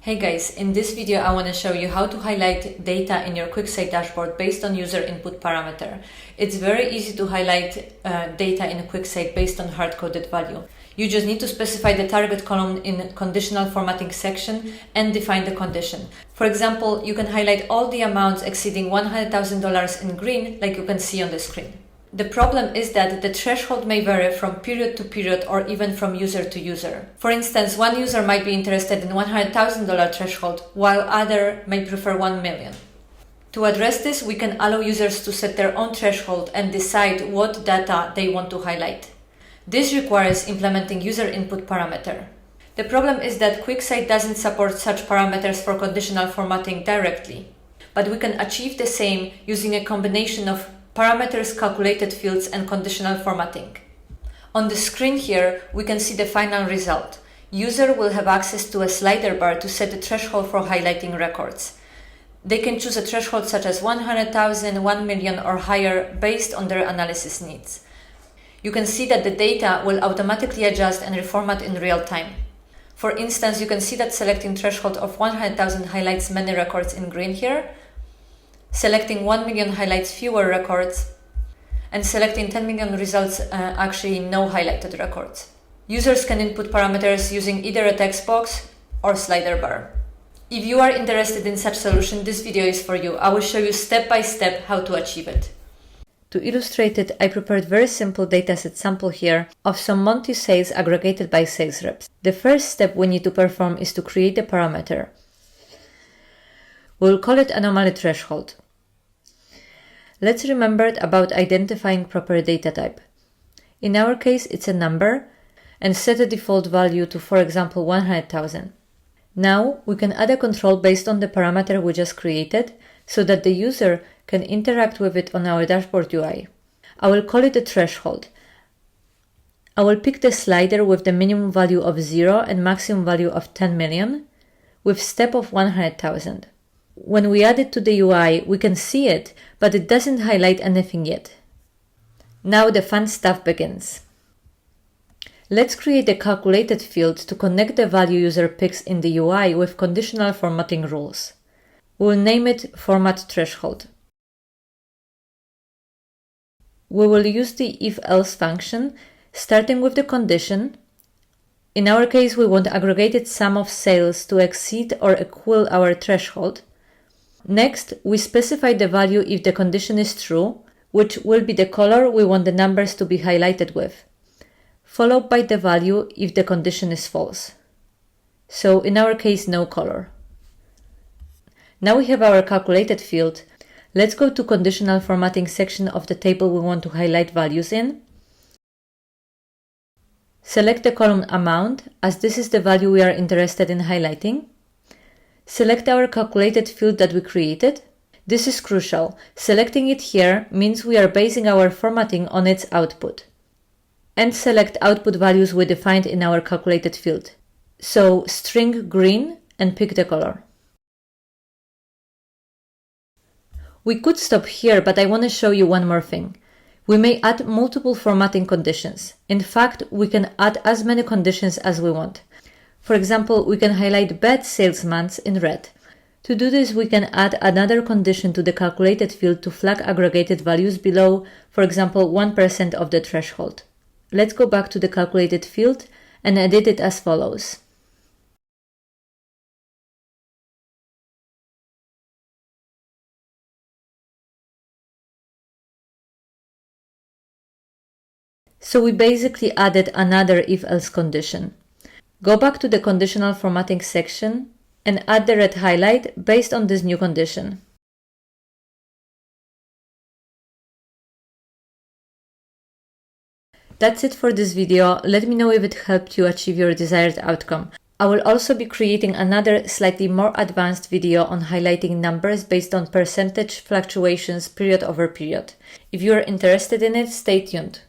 Hey guys, in this video I want to show you how to highlight data in your QuickSight dashboard based on user input parameter. It's very easy to highlight data in QuickSight based on hard-coded value. You just need to specify the target column in conditional formatting section and define the condition. For example, you can highlight all the amounts exceeding $100,000 in green like you can see on the screen. The problem is that the threshold may vary from period to period or even from user to user. For instance, one user might be interested in $100,000 threshold while other may prefer 1 million. To address this, we can allow users to set their own threshold and decide what data they want to highlight. This requires implementing user input parameter. The problem is that QuickSight doesn't support such parameters for conditional formatting directly, but we can achieve the same using a combination of parameters, calculated fields, and conditional formatting. On the screen here, we can see the final result. User will have access to a slider bar to set the threshold for highlighting records. They can choose a threshold such as 100,000, 1 million, or higher based on their analysis needs. You can see that the data will automatically adjust and reformat in real time. For instance, you can see that selecting threshold of 100,000 highlights many records in green here, selecting 1 million highlights fewer records, and selecting 10 million results actually no highlighted records. Users can input parameters using either a text box or slider bar. If you are interested in such solution, this video is for you. I will show you step by step how to achieve it. To illustrate it, I prepared very simple dataset sample here of some monthly sales aggregated by sales reps. The first step we need to perform is to create a parameter. We'll call it anomaly threshold. Let's remember about identifying proper data type. In our case, it's a number, and set a default value to, for example, 100,000. Now we can add a control based on the parameter we just created so that the user can interact with it on our dashboard UI. I will call it a threshold. I will pick the slider with the minimum value of 0 and maximum value of 10 million with step of 100,000. When we add it to the UI, we can see it, but it doesn't highlight anything yet. Now the fun stuff begins. Let's create a calculated field to connect the value user picks in the UI with conditional formatting rules. We'll name it format threshold. We will use the if-else function, starting with the condition. In our case, we want aggregated sum of sales to exceed or equal our threshold. Next, we specify the value if the condition is true, which will be the color we want the numbers to be highlighted with, followed by the value if the condition is false. So in our case, no color. Now we have our calculated field. Let's go to conditional formatting section of the table we want to highlight values in. Select the column amount, as this is the value we are interested in highlighting. Select our calculated field that we created. This is crucial. Selecting it here means we are basing our formatting on its output. And select output values we defined in our calculated field. So string green and pick the color. We could stop here, but I want to show you one more thing. We may add multiple formatting conditions. In fact, we can add as many conditions as we want. For example, we can highlight bad sales months in red. To do this, we can add another condition to the calculated field to flag aggregated values below, for example, 1% of the threshold. Let's go back to the calculated field and edit it as follows. So we basically added another if-else condition. Go back to the conditional formatting section and add the red highlight based on this new condition. That's it for this video. Let me know if it helped you achieve your desired outcome. I will also be creating another slightly more advanced video on highlighting numbers based on percentage fluctuations period over period. If you are interested in it, stay tuned.